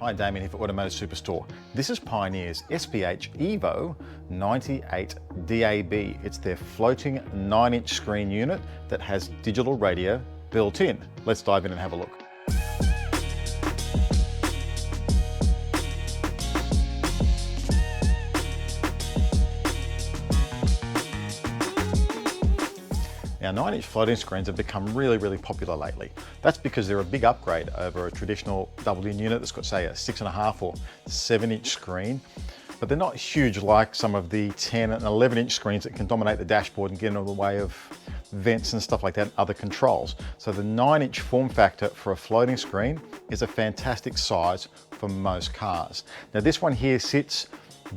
Hi, Damien here for Automotive Superstore. This is Pioneer's SPH-EVO98DAB. It's their floating 9-inch screen unit that has digital radio built in. Let's dive in and have a look. Now, 9-inch floating screens have become really popular lately. That's because they're a big upgrade over a traditional double-in unit that's got, say, a 6.5 or 7-inch screen. But they're not huge like some of the 10 and 11-inch screens that can dominate the dashboard and get in the way of vents and stuff like that and other controls. So the 9-inch form factor for a floating screen is a fantastic size for most cars. Now, this one here sits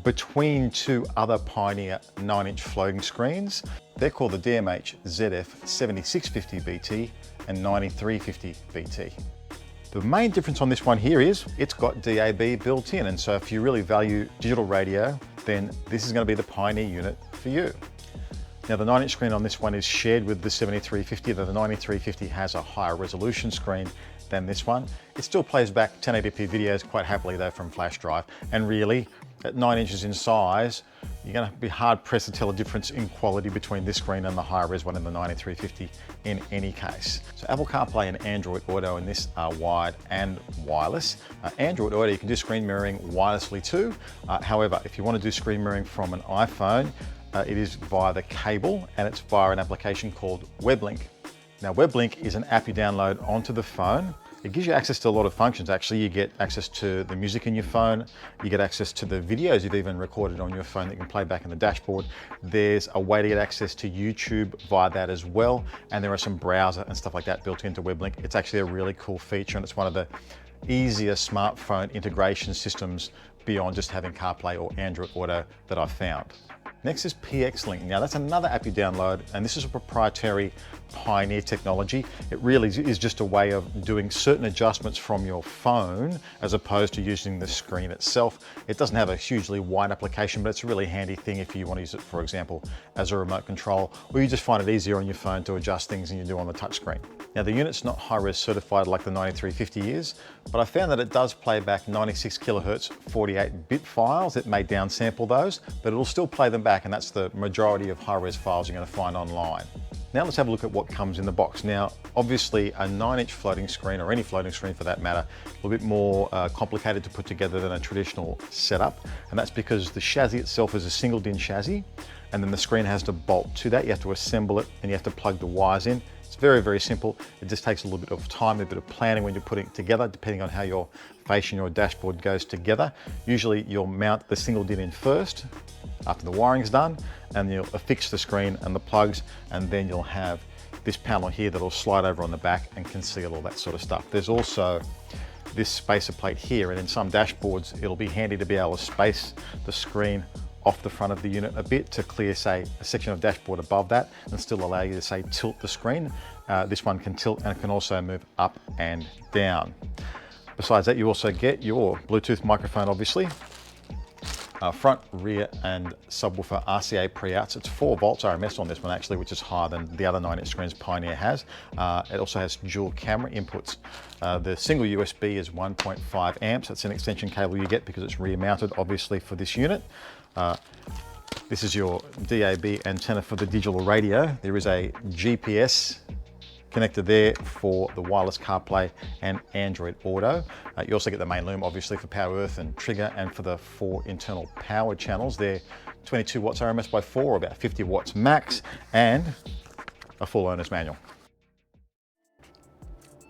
between two other Pioneer 9-inch floating screens. They're called the DMH-ZF7650BT and 9350BT. The main difference on this one here is it's got DAB built in, and so if you really value digital radio, then this is going to be the Pioneer unit for you. Now, the 9-inch screen on this one is shared with the 7350, though the 9350 has a higher resolution screen than this one. It still plays back 1080p videos quite happily though from flash drive, and really at 9 inches in size, you're going to be hard pressed to tell a difference in quality between this screen and the higher res one in the 9350 in any case. So Apple CarPlay and Android Auto in this are wired and wireless. Android Auto, you can do screen mirroring wirelessly too. However, if you want to do screen mirroring from an iPhone, it is via the cable, and it's via an application called WebLink. Now, WebLink is an app you download onto the phone. It gives you access to a lot of functions. Actually, you get access to the music in your phone. You get access to the videos you've even recorded on your phone that you can play back in the dashboard. There's a way to get access to YouTube via that as well. And there are some browser and stuff like that built into WebLink. It's actually a really cool feature, and it's one of the easier smartphone integration systems beyond just having CarPlay or Android Auto that I've found. Next is PXLink. Now, that's another app you download, and this is a proprietary Pioneer technology. It really is just a way of doing certain adjustments from your phone as opposed to using the screen itself. It doesn't have a hugely wide application, but it's a really handy thing if you want to use it, for example, as a remote control, or you just find it easier on your phone to adjust things than you do on the touchscreen. Now, the unit's not high-res certified like the 9350 is, but I found that it does play back 96 kilohertz 48-bit files. It may downsample those, but it'll still play them back, and that's the majority of high-res files you're going to find online. Now let's have a look at what comes in the box. Now, obviously a 9-inch floating screen, or any floating screen for that matter, a little bit more complicated to put together than a traditional setup, and that's because the chassis itself is a single DIN chassis, and then the screen has to bolt to that. You have to assemble it, and you have to plug the wires in. It's very simple. It just takes a little bit of time, a bit of planning when you're putting it together, depending on how your face and your dashboard goes together. Usually you'll mount the single DIN in first, after the wiring's done, and you'll affix the screen and the plugs, and then you'll have this panel here that'll slide over on the back and conceal all that sort of stuff. There's also this spacer plate here, and in some dashboards it'll be handy to be able to space the screen off the front of the unit a bit to clear, say, a section of dashboard above that and still allow you to, say, tilt the screen. This one can tilt and it can also move up and down. Besides that, you also get your Bluetooth microphone, obviously. Front, rear and subwoofer RCA pre-outs. It's 4 volts RMS on this one actually, which is higher than the other 9-inch screens Pioneer has. It also has dual camera inputs. The single USB is 1.5 amps. That's an extension cable you get because it's rear mounted, obviously, for this unit. This is your DAB antenna for the digital radio. There is a GPS connector there for the wireless CarPlay and Android Auto. You also get the main loom, obviously, for power, earth and trigger, and for the 4 internal power channels. They're 22 watts RMS by 4, about 50 watts max, and a full owner's manual.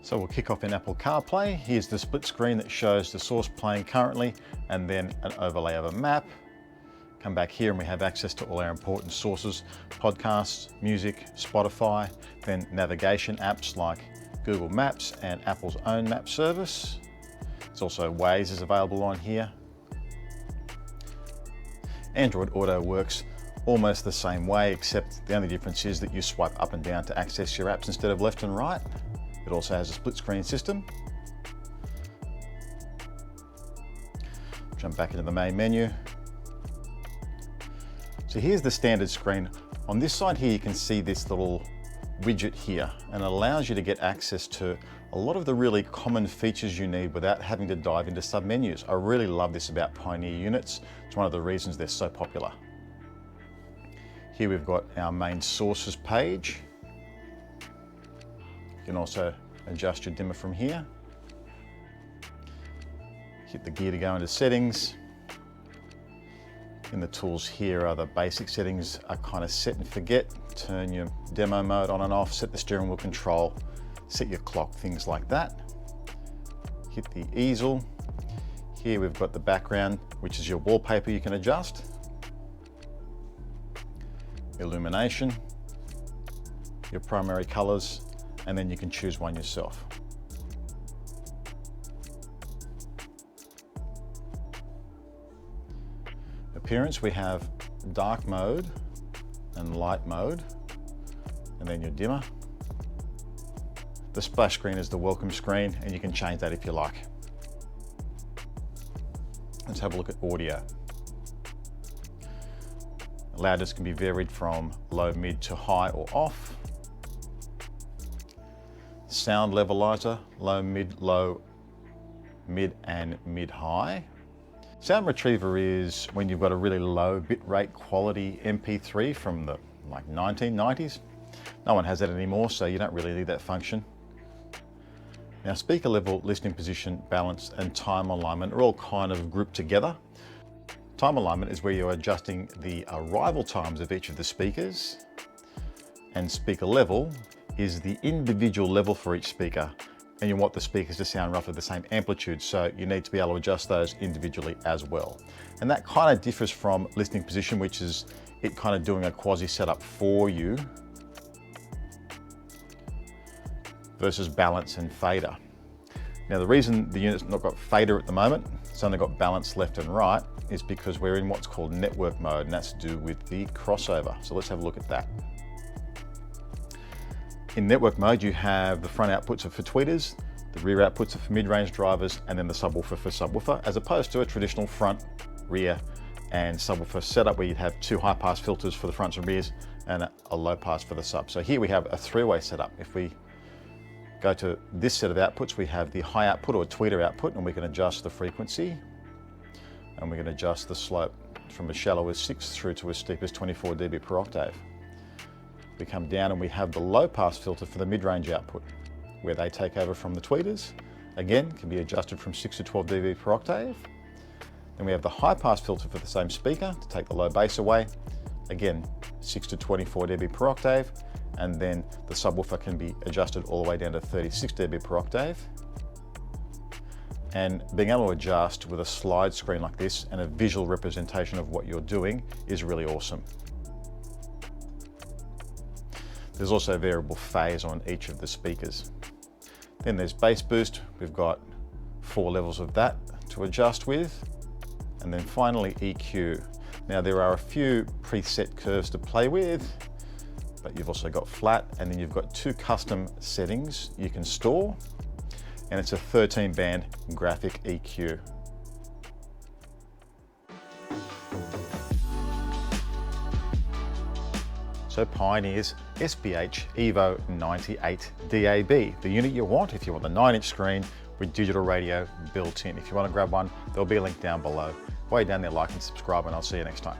So we'll kick off in Apple CarPlay. Here's the split screen that shows the source playing currently, and then an overlay of a map. Come back here and we have access to all our important sources: podcasts, music, Spotify, then navigation apps like Google Maps and Apple's own map service. There's also Waze is available on here. Android Auto works almost the same way, except the only difference is that you swipe up and down to access your apps instead of left and right. It also has a split screen system. Jump back into the main menu. So here's the standard screen. On this side here, you can see this little widget here, and it allows you to get access to a lot of the really common features you need without having to dive into submenus. I really love this about Pioneer units. It's one of the reasons they're so popular. Here we've got our main sources page. You can also adjust your dimmer from here. Hit the gear to go into settings. In the tools here are the basic settings are kind of set and forget. Turn your demo mode on and off, set the steering wheel control, set your clock, things like that. Hit the easel. Here we've got the background, which is your wallpaper you can adjust. Illumination, your primary colors, and then you can choose one yourself. Appearance, we have dark mode and light mode, and then your dimmer. The splash screen is the welcome screen, and you can change that if you like. Let's have a look at audio. Loudness can be varied from low, mid to high or off. Sound levelizer, low, mid and mid-high. Sound retriever is when you've got a really low bitrate quality MP3 from the 1990s. No one has that anymore, so you don't really need that function. Now, speaker level, listening position, balance, and time alignment are all kind of grouped together. Time alignment is where you're adjusting the arrival times of each of the speakers, and speaker level is the individual level for each speaker, and you want the speakers to sound roughly the same amplitude, so you need to be able to adjust those individually as well. And that kind of differs from listening position, which is it kind of doing a quasi setup for you, versus balance and fader. Now, the reason the unit's not got fader at the moment, it's only got balance left and right, is because we're in what's called network mode, and that's to do with the crossover. So let's have a look at that. In network mode, you have the front outputs are for tweeters, the rear outputs are for mid-range drivers, and then the subwoofer for subwoofer, as opposed to a traditional front, rear, and subwoofer setup where you'd have two high-pass filters for the fronts and rears and a low-pass for the sub. So here we have a three-way setup. If we go to this set of outputs, we have the high output or tweeter output, and we can adjust the frequency, and we can adjust the slope from as shallow as 6 through to as steep as 24 dB per octave. We come down and we have the low pass filter for the mid-range output, where they take over from the tweeters. Again, can be adjusted from 6 to 12 dB per octave. Then we have the high pass filter for the same speaker to take the low bass away. Again, 6 to 24 dB per octave. And then the subwoofer can be adjusted all the way down to 36 dB per octave. And being able to adjust with a slide screen like this and a visual representation of what you're doing is really awesome. There's also variable phase on each of the speakers. Then there's bass boost. We've got 4 levels of that to adjust with. And then finally EQ. Now, there are a few preset curves to play with, but you've also got flat, and then you've got 2 custom settings you can store, and it's a 13-band graphic EQ. So Pioneer's SPH-EVO98DAB, the unit you want if you want the 9-inch screen with digital radio built in. If you want to grab one, there'll be a link down below. While you're down there, like and subscribe, and I'll see you next time.